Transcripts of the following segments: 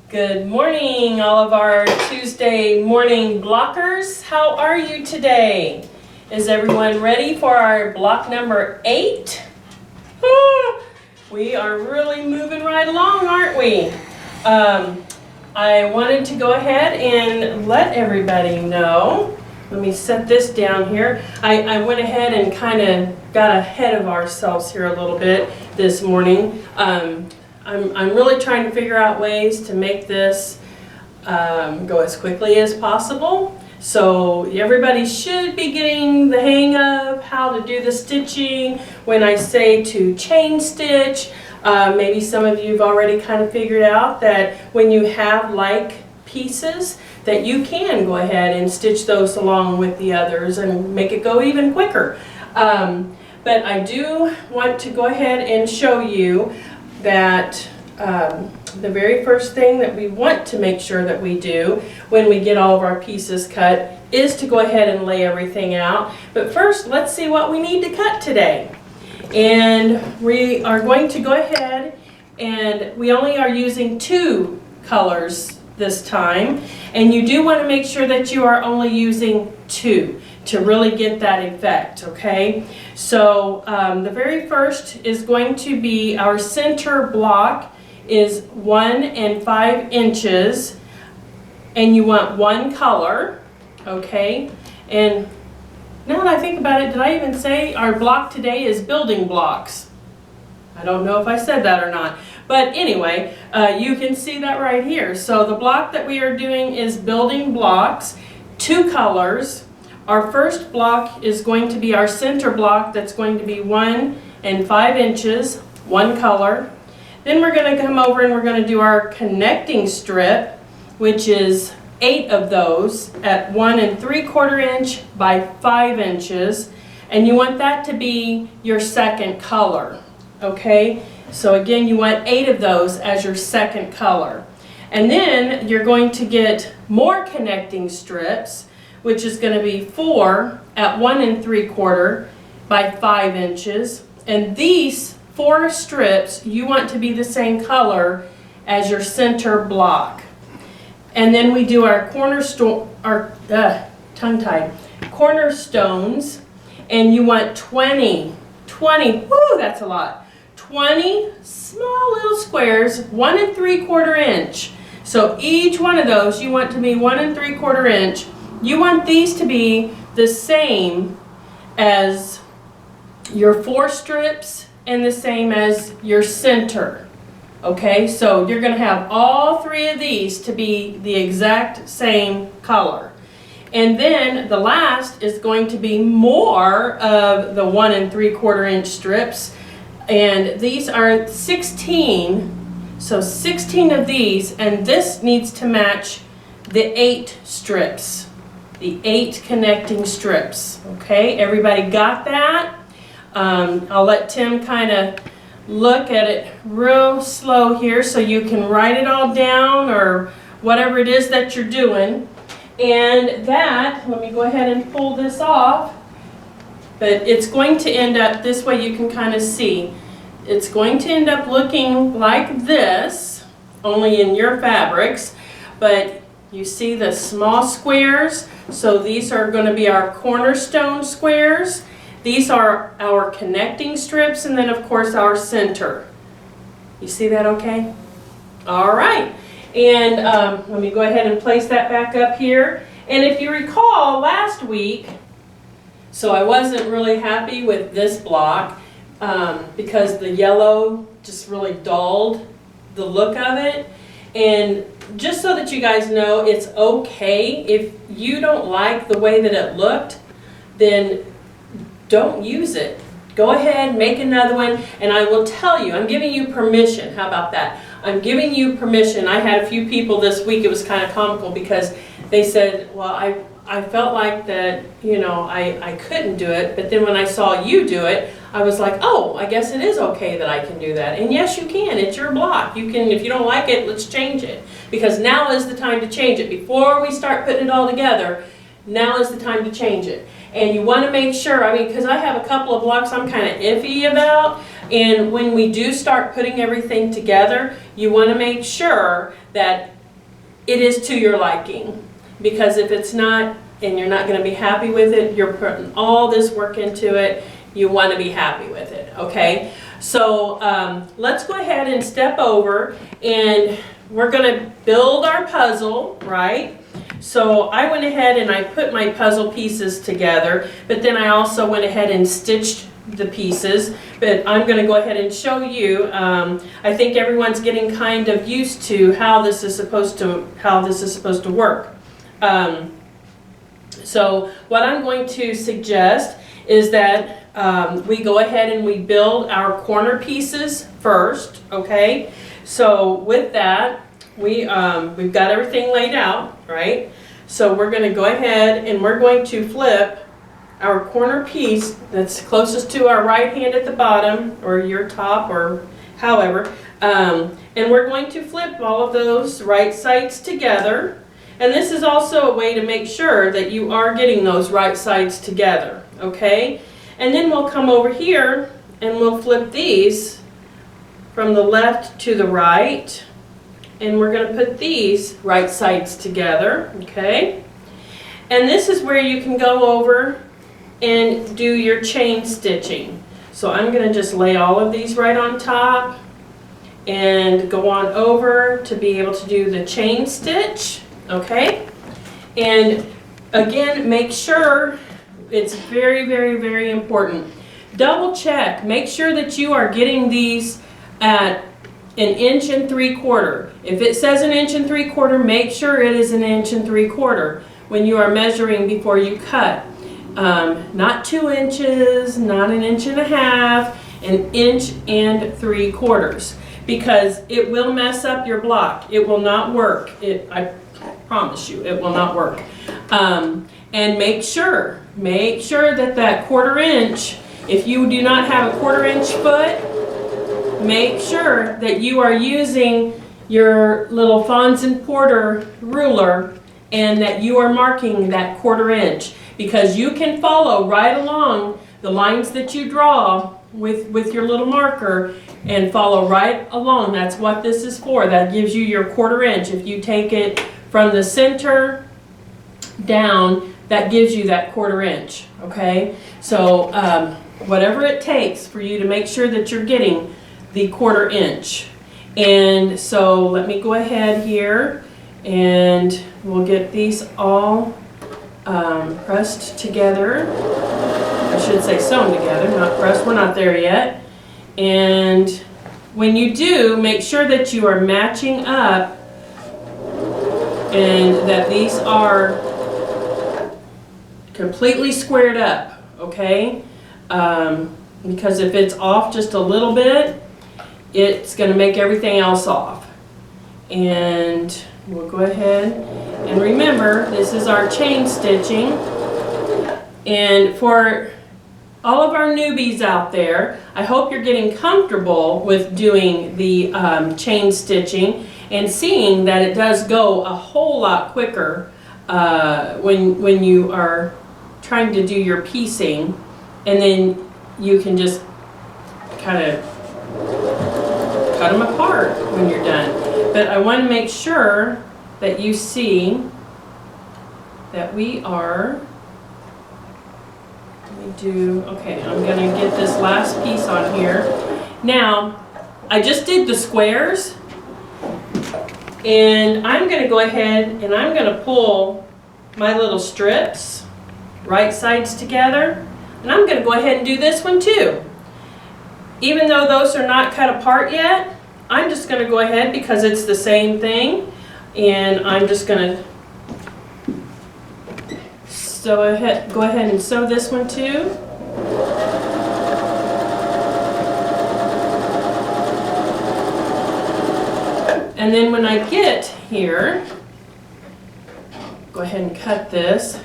Good morning, all of our Tuesday morning blockers. How are you today? Is everyone ready for our block number 8? We are really moving right along, aren't we? I wanted to go ahead and let everybody know. Let me set this down here. I went ahead and kind of got ahead of ourselves here a little bit this morning. I'm really trying to figure out ways to make this go as quickly as possible. So everybody should be getting the hang of how to do the stitching. When I say to chain stitch, maybe some of you have already kind of figured out that when you have like pieces, that you can go ahead and stitch those along with the others and make it go even quicker. But I do want to go ahead and show you that the very first thing that we want to make sure that we do when we get all of our pieces cut is to go ahead and lay everything out. But first, let's see what we need to cut today. And we are going to go ahead, and we only are using 2 colors this time. And you do want to make sure that you are only using 2 to really get that effect, okay? So the very first is going to be our center block is 1 5 inches, and you want 1 color, okay? And now that I think about it, did I even say our block today is building blocks? I don't know if I said that or not. But anyway, you can see that right here. So the block that we are doing is building blocks, 2 colors. Our first block is going to be our center block that's going to be 1 5 inches, 1 color. Then we're going to come over and we're going to do our connecting strip, which is 8 of those at 1 3/4 inch by 5 inches. And you want that to be your second color, okay? So again, you want 8 of those as your second color. And then you're going to get more connecting strips, which is going to be 4 at 1 3/4 by 5 inches. And these 4 strips, you want to be the same color as your center block. And then we do our cornerstones, and you want 20, whoo, that's a lot. 20 small little squares, 1 3/4 inch. So each one of those, you want to be 1 3/4 inch. You want these to be the same as your 4 strips and the same as your center. Okay, so you're going to have all 3 of these to be the exact same color. And then the last is going to be more of the 1 3/4 inch strips. And these are 16. So 16 of these, and this needs to match the 8 strips. The 8 connecting strips. Okay, everybody got that? I'll let Tim kind of look at it real slow here so you can write it all down or whatever it is that you're doing. And that, let me go ahead and pull this off, but it's going to end up, this way you can kind of see, it's going to end up looking like this, only in your fabrics, but you see the small squares, so these are going to be our cornerstone squares. These are our connecting strips, and then of course our center. You see that okay? All right, and let me go ahead and place that back up here. And if you recall last week, so I wasn't really happy with this block because the yellow just really dulled the look of it. And just so that you guys know, it's okay if you don't like the way that it looked, then don't use it. Go ahead, make another one, and I will tell you, I'm giving you permission. How about that? I'm giving you permission. I had a few people this week, it was kind of comical because they said, well, I felt like that, you know, I couldn't do it, but then when I saw you do it, I was like, oh, I guess it is okay that I can do that. And yes, you can. It's your block. You can, if you don't like it, let's change it. Because now is the time to change it. Before we start putting it all together, now is the time to change it. And you want to make sure, I mean, because I have a couple of blocks I'm kind of iffy about, and when we do start putting everything together, you want to make sure that it is to your liking. Because if it's not, and you're not going to be happy with it, you're putting all this work into it, you want to be happy with it, okay? So let's go ahead and step over, and we're going to build our puzzle, right? So I went ahead and I put my puzzle pieces together, but then I also went ahead and stitched the pieces. But I'm going to go ahead and show you. I think everyone's getting kind of used to how this is supposed to work. So what I'm going to suggest is that we go ahead and we build our corner pieces first, okay? So with that, we've got everything laid out, right? So we're going to go ahead and we're going to flip our corner piece that's closest to our right hand at the bottom, or your top, or however, and we're going to flip all of those right sides together. And this is also a way to make sure that you are getting those right sides together, okay? And then we'll come over here and we'll flip these from the left to the right. And we're going to put these right sides together, okay? And this is where you can go over and do your chain stitching. So I'm going to just lay all of these right on top and go on over to be able to do the chain stitch. Okay, and again, make sure, it's very, very, very important. Double check, make sure that you are getting these at 1 3/4 inches. If it says 1 3/4 inches, make sure it is 1 3/4 inches when you are measuring before you cut. Not 2 inches, not 1.5 inches, 1 3/4 inches, because it will mess up your block. It will not work. I promise you, it will not work. And make sure that 1/4 inch, if you do not have a 1/4 inch foot, make sure that you are using your little Fons and Porter ruler and that you are marking that 1/4 inch, because you can follow right along the lines that you draw with your little marker and follow right along. That's what this is for. That gives you your 1/4 inch. If you take it from the center down, that gives you that 1/4 inch, okay? So whatever it takes for you to make sure that you're getting the 1/4 inch. And so let me go ahead here and we'll get these all pressed together. I should say sewn together, not pressed. We're not there yet. And when you do, make sure that you are matching up and that these are completely squared up, okay? Because if it's off just a little bit, it's going to make everything else off. And we'll go ahead and remember, this is our chain stitching. And for all of our newbies out there, I hope you're getting comfortable with doing the chain stitching and seeing that it does go a whole lot quicker when you are trying to do your piecing, and then you can just kind of cut them apart when you're done. But I want to make sure that you see that we are, okay, I'm going to get this last piece on here. Now, I just did the squares, and I'm going to go ahead and I'm going to pull my little strips, right sides together, and I'm going to go ahead and do this one too. Even though those are not cut apart yet, I'm just going to go ahead, because it's the same thing, and I'm just going to go ahead and sew this one too. And then when I get here, go ahead and cut this.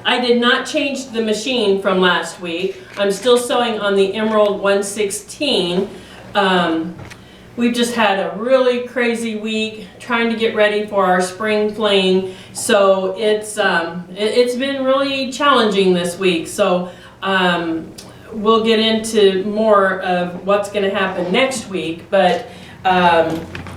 I did not change the machine from last week. I'm still sewing on the Emerald 116. We've just had a really crazy week trying to get ready for our spring fling, so it's been really challenging this week. So we'll get into more of what's going to happen next week, but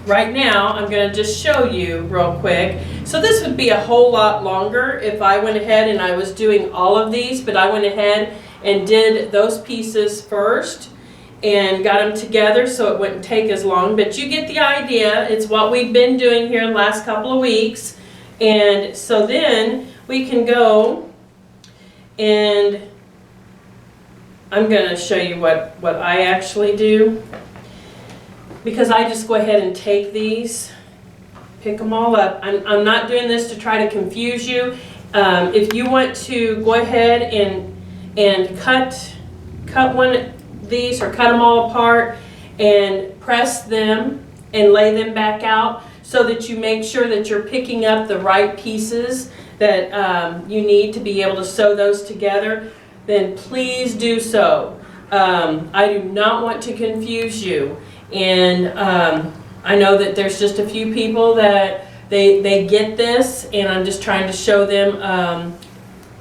right now I'm going to just show you real quick. So this would be a whole lot longer if I went ahead and I was doing all of these, but I went ahead and did those pieces first and got them together so it wouldn't take as long. But you get the idea. It's what we've been doing here the last couple of weeks. And so then we can go and I'm going to show you what I actually do, because I just go ahead and take these, pick them all up. I'm not doing this to try to confuse you. If you want to go ahead and cut one of these or cut them all apart and press them and lay them back out so that you make sure that you're picking up the right pieces that you need to be able to sew those together, then please do so. I do not want to confuse you. And I know that there's just a few people that they get this, and I'm just trying to show them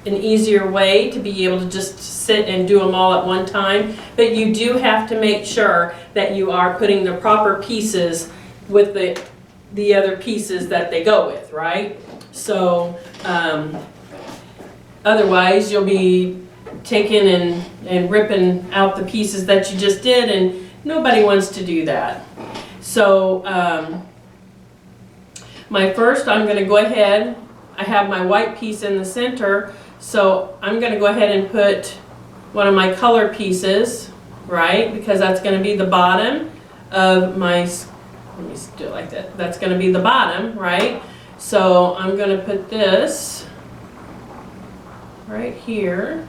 an easier way to be able to just sit and do them all at one time. But you do have to make sure that you are putting the proper pieces with the other pieces that they go with, right? So otherwise you'll be taking and ripping out the pieces that you just did, and nobody wants to do that. So I'm going to go ahead, I have my white piece in the center, so I'm going to go ahead and put one of my color pieces, right, because that's going to be the bottom of my, let me do it like that, that's going to be the bottom, right? So I'm going to put this right here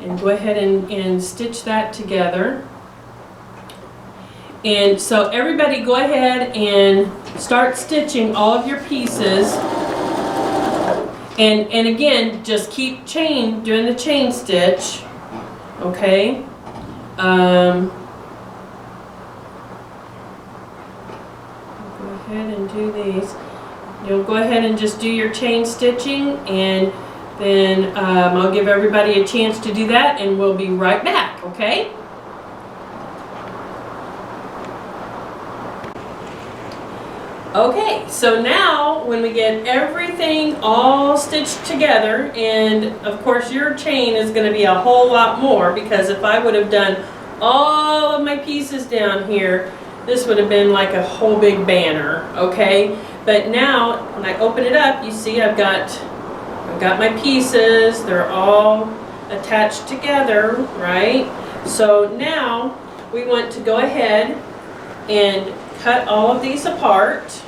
and go ahead and stitch that together. And so everybody go ahead and start stitching all of your pieces. And again, just keep doing the chain stitch, okay? Go ahead and do these. You'll go ahead and just do your chain stitching, and then I'll give everybody a chance to do that, and we'll be right back, okay? Okay, so now when we get everything all stitched together, and of course your chain is going to be a whole lot more, because if I would have done all of my pieces down here, this would have been like a whole big banner, okay? But now when I open it up, you see I've got my pieces, they're all attached together, right? So now we want to go ahead and cut all of these apart,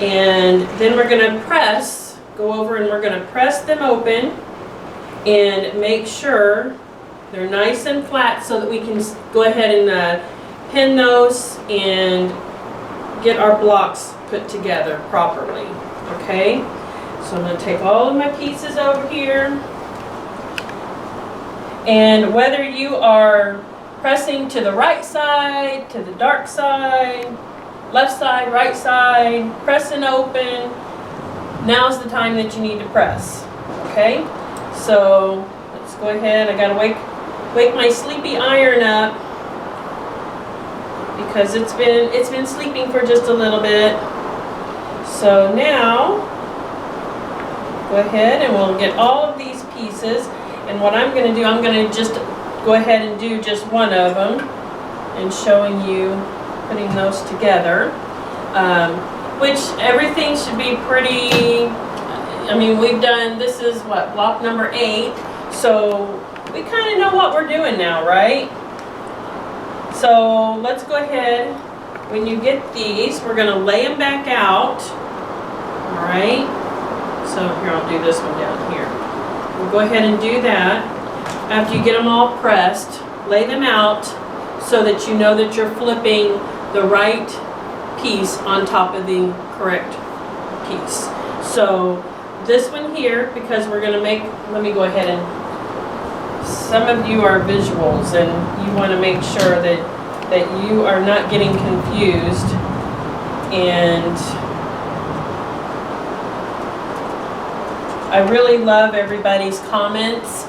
and then we're going to go over and we're going to press them open and make sure they're nice and flat so that we can go ahead and pin those and get our blocks put together properly, okay? So I'm going to take all of my pieces over here, and whether you are pressing to the right side, to the dark side, left side, right side, pressing open, now's the time that you need to press, okay? So let's go ahead. I got to wake my sleepy iron up because it's been sleeping for just a little bit. So now go ahead and we'll get all of these pieces, and what I'm going to do, I'm going to just go ahead and do just one of them and showing you putting those together, which everything should be pretty, I mean, we've done, this is what, block number 8, so we kind of know what we're doing now, right? So let's go ahead, when you get these, we're going to lay them back out, all right? So here, I'll do this one down here. We'll go ahead and do that. After you get them all pressed, lay them out so that you know that you're flipping the right piece on top of the correct piece. So this one here, because we're going to make, let me go ahead and, some of you are visuals and you want to make sure that you are not getting confused, and I really love everybody's comments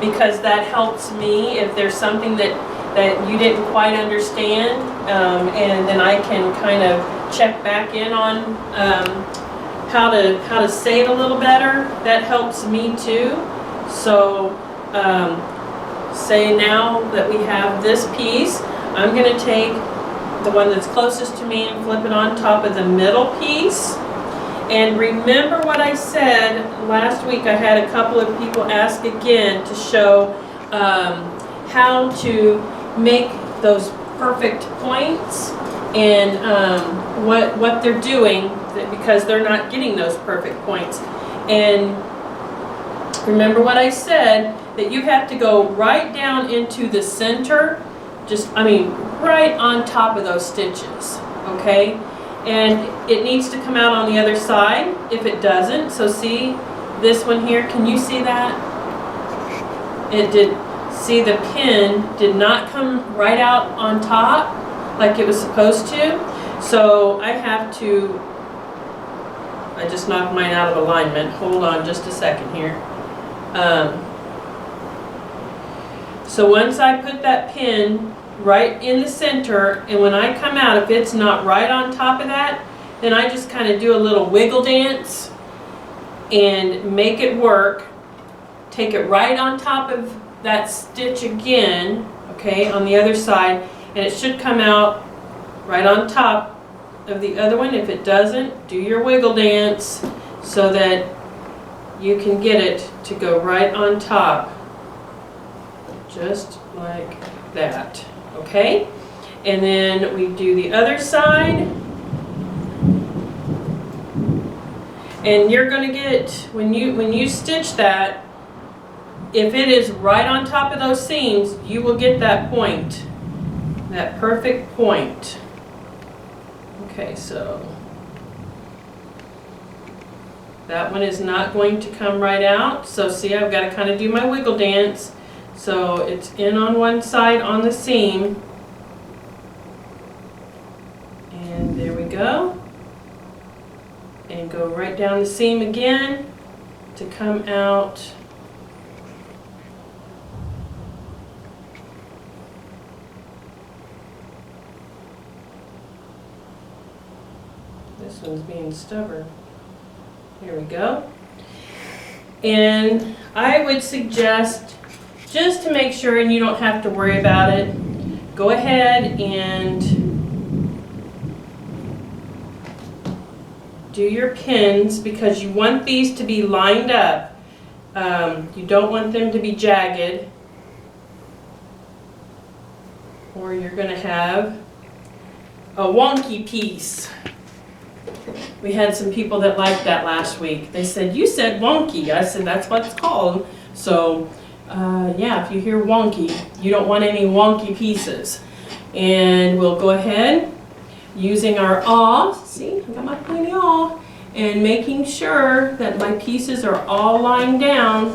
because that helps me. If there's something that that you didn't quite understand, and then I can kind of check back in on how to say it a little better. That helps me too. So say now that we have this piece, I'm going to take the one that's closest to me and flip it on top of the middle piece. And remember what I said last week. I had a couple of people ask again to show how to make those perfect points and what they're doing, because they're not getting those perfect points. And remember what I said, that you have to go right down into the center, right on top of those stitches, okay? And it needs to come out on the other side if it doesn't. So see this one here, can you see that? It did. See, the pin did not come right out on top like it was supposed to. So I just knocked mine out of alignment. Hold on just a second here. So once I put that pin right in the center, and when I come out, if it's not right on top of that, then I just kind of do a little wiggle dance and make it work. Take it right on top of that stitch again, okay, on the other side, and it should come out right on top of the other one. If it doesn't, do your wiggle dance so that you can get it to go right on top, just like that, okay? And then we do the other side, and you're going to get, when you stitch that, if it is right on top of those seams, you will get that point, that perfect point. Okay, so that one is not going to come right out. So see, I've got to kind of do my wiggle dance. So it's in on one side on the seam. And there we go. And go right down the seam again to come out. This one's being stubborn. Here we go. And I would suggest, just to make sure, and you don't have to worry about it, go ahead and do your pins, because you want these to be lined up. You don't want them to be jagged, or you're going to have a wonky piece. We had some people that liked that last week. They said, "You said wonky." I said, "That's what it's called." So yeah, if you hear wonky, you don't want any wonky pieces. And we'll go ahead using our awl. See, I got my pointy awl, and making sure that my pieces are all lying down.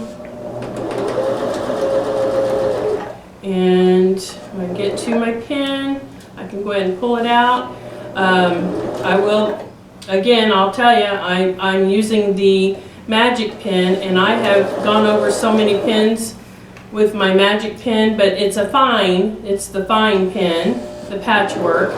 And when I get to my pin, I can go ahead and pull it out. I will. Again, I'll tell you, I'm using the magic pin, and I have gone over so many pins with my magic pin, but it's the fine pin, the patchwork,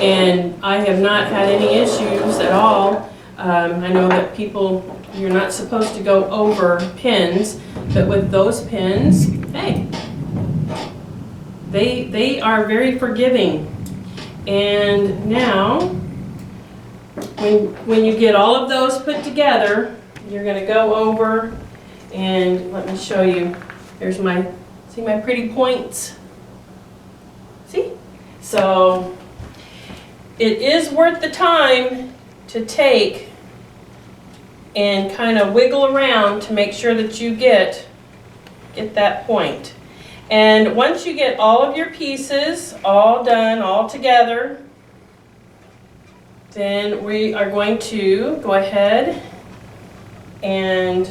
and I have not had any issues at all. I know that people, you're not supposed to go over pins, but with those pins, hey, they are very forgiving. And now, when you get all of those put together, you're going to go over, and let me show you. There's see my pretty points? See? So it is worth the time to take and kind of wiggle around to make sure that you get that point. And once you get all of your pieces all done, all together, then we are going to go ahead and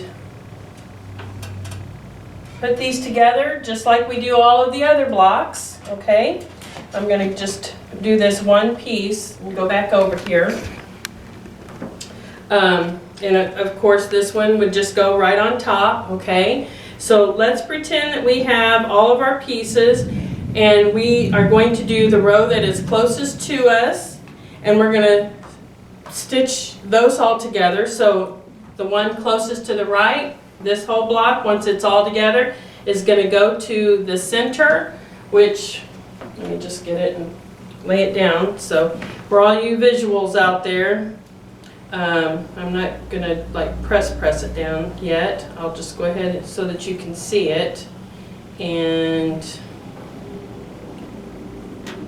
put these together just like we do all of the other blocks, okay? I'm going to just do this one piece and go back over here. And of course this one would just go right on top, okay? So let's pretend that we have all of our pieces, and we are going to do the row that is closest to us, and we're going to stitch those all together. So the one closest to the right, this whole block, once it's all together, is going to go to the center, which, let me just get it and lay it down. So for all you visuals out there, I'm not going to like press it down yet. I'll just go ahead so that you can see it. And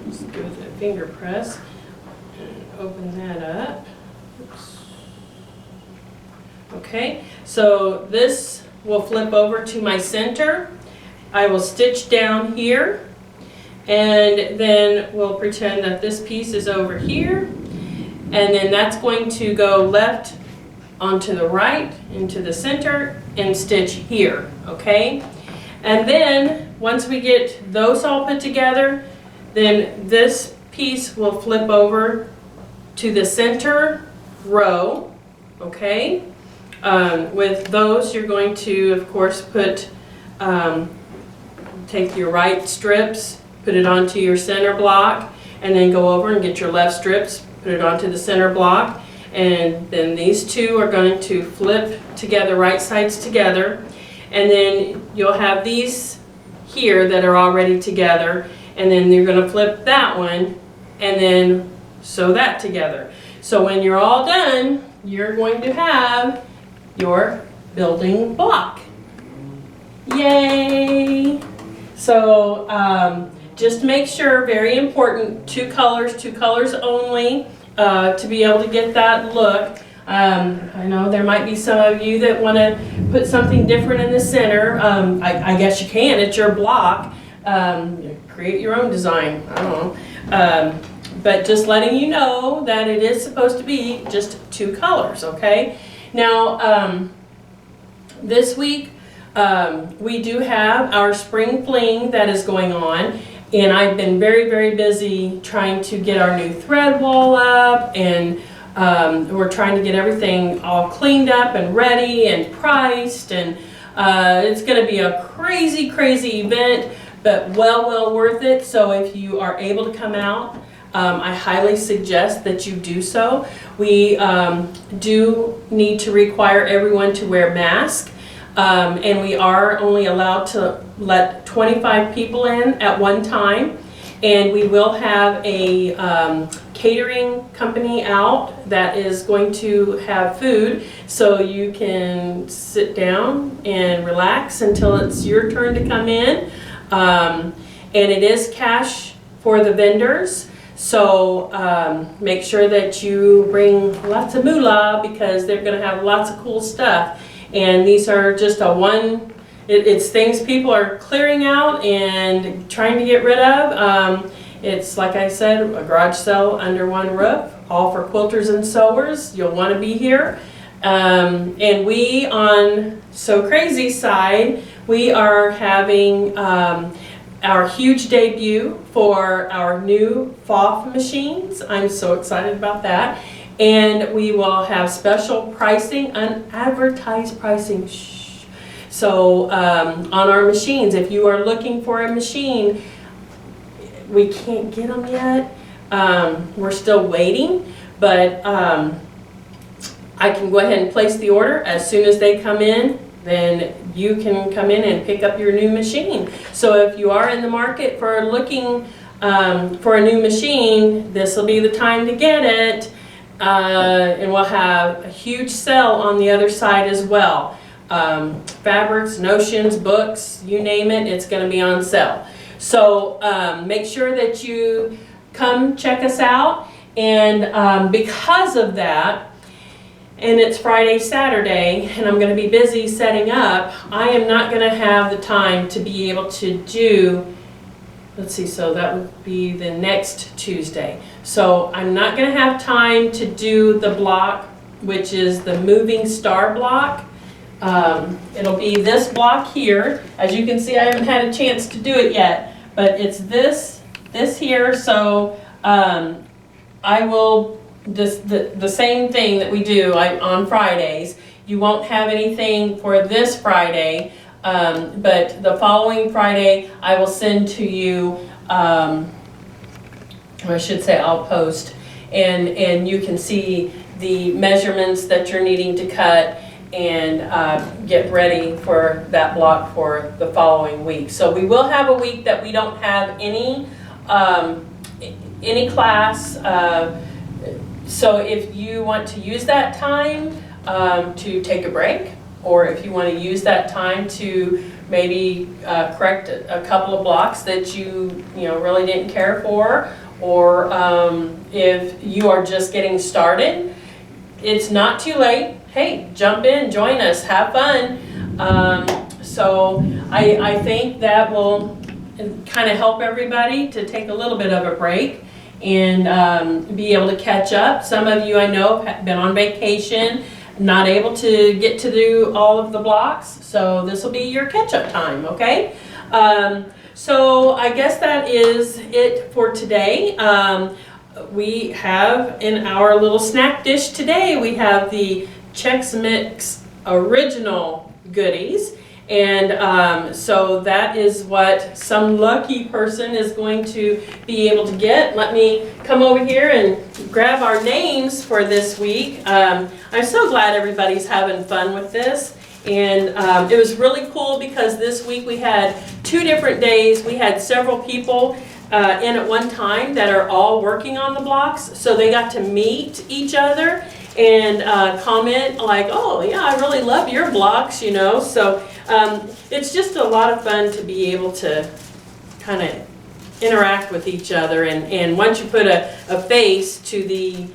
just give it a finger press and open that up. Oops. Okay, so this will flip over to my center. I will stitch down here, and then we'll pretend that this piece is over here, and then that's going to go left onto the right into the center and stitch here, okay? And then once we get those all put together, then this piece will flip over to the center row, okay? With those, you're going to, of course, put, take your right strips, put it onto your center block, and then go over and get your left strips, put it onto the center block, and then these two are going to flip together, right sides together, and then you'll have these here that are already together, and then you're going to flip that one, and then sew that together. So when you're all done, you're going to have your building block. Yay! So just make sure, very important, two colors only to be able to get that look. I know there might be some of you that want to put something different in the center. I guess you can, it's your block. Create your own design, I don't know. But just letting you know that it is supposed to be just two colors, okay? Now, this week, we do have our spring fling that is going on, and I've been very, very busy trying to get our new thread wall up, and we're trying to get everything all cleaned up and ready and priced, and it's going to be a crazy, crazy event, but well worth it. So if you are able to come out, I highly suggest that you do so. We do need to require everyone to wear masks, and we are only allowed to let 25 people in at one time, and we will have a catering company out that is going to have food, so you can sit down and relax until it's your turn to come in, and it is cash for the vendors. So make sure that you bring lots of moolah, because they're going to have lots of cool stuff. And these are just it's things people are clearing out and trying to get rid of. It's, like I said, a garage sale under one roof, all for quilters and sewers. You'll want to be here. And we, on So Crazy side, we are having our huge debut for our new FOF machines. I'm so excited about that. And we will have special pricing, unadvertised pricing. Shh. So on our machines, if you are looking for a machine, we can't get them yet. We're still waiting, but I can go ahead and place the order. As soon as they come in, then you can come in and pick up your new machine. So if you are in the market for looking for a new machine, this will be the time to get it. And we'll have a huge sale on the other side as well. Fabrics, notions, books, you name it, it's going to be on sale. So make sure that you come check us out. And because of that, and it's Friday, Saturday, and I'm going to be busy setting up, I am not going to have the time to be able to do, let's see, so that would be the next Tuesday. So I'm not going to have time to do the block, which is the moving star block. It'll be this block here. As you can see, I haven't had a chance to do it yet, but it's this here. So I will, the same thing that we do on Fridays. You won't have anything for this Friday, but the following Friday I will send to you or I should say I'll post, and you can see the measurements that you're needing to cut and get ready for that block for the following week. So we will have a week that we don't have any class. So if you want to use that time to take a break, or if you want to use that time to maybe correct a couple of blocks that you really didn't care for, or if you are just getting started, it's not too late. Hey, jump in, join us, have fun. So I think that will kind of help everybody to take a little bit of a break and be able to catch up. Some of you I know have been on vacation, not able to get to do all of the blocks, so this will be your catch-up time, okay? So I guess that is it for today. We have in our little snack dish today, we have the Chex Mix Original goodies. And so that is what some lucky person is going to be able to get. Let me come over here and grab our names for this week. I'm so glad everybody's having fun with this. And it was really cool because this week we had 2 different days. We had several people in at one time that are all working on the blocks. So they got to meet each other and comment like, oh yeah, I really love your blocks, So it's just a lot of fun to be able to kind of interact with each other. And once you put a face to the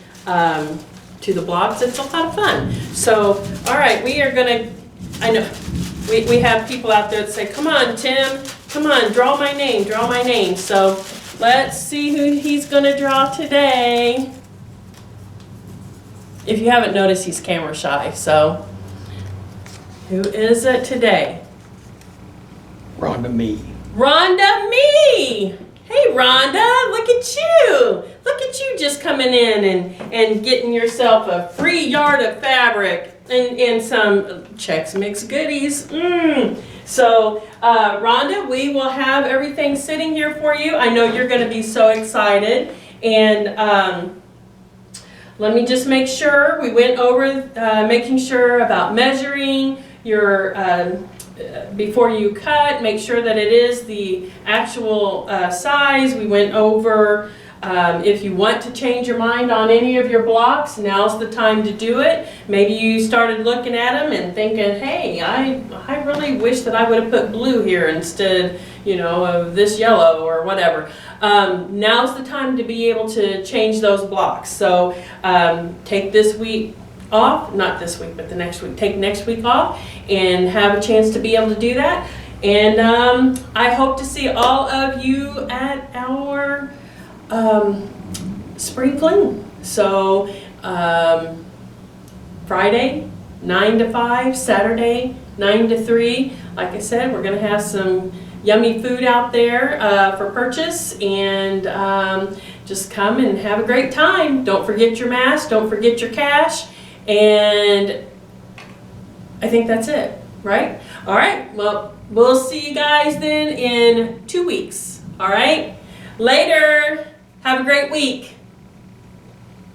blocks, it's a lot of fun. So, all right, we are gonna, I know, we have people out there that say, come on, Tim, come on, draw my name, draw my name. So let's see who he's gonna draw today. If you haven't noticed, he's camera shy, so who is it today? Rhonda Me. Rhonda Me! Hey Rhonda, look at you! Look at you just coming in and getting yourself a free yard of fabric and some Chex Mix goodies. So Rhonda, we will have everything sitting here for you. I know you're going to be so excited. And let me just make sure, we went over making sure about measuring your, before you cut, make sure that it is the actual size. We went over if you want to change your mind on any of your blocks, now's the time to do it. Maybe you started looking at them and thinking, hey, I really wish that I would have put blue here instead, of this yellow or whatever. Now's the time to be able to change those blocks. So take this week off, not this week, but the next week. Take next week off and have a chance to be able to do that. And I hope to see all of you at our spring fling. So Friday 9 to 5, Saturday 9 to 3. Like I said, we're going to have some yummy food out there for purchase, and just come and have a great time. Don't forget your mask, don't forget your cash, and I think that's it, right? All right, well, we'll see you guys then in 2 weeks, all right? Later, have a great week.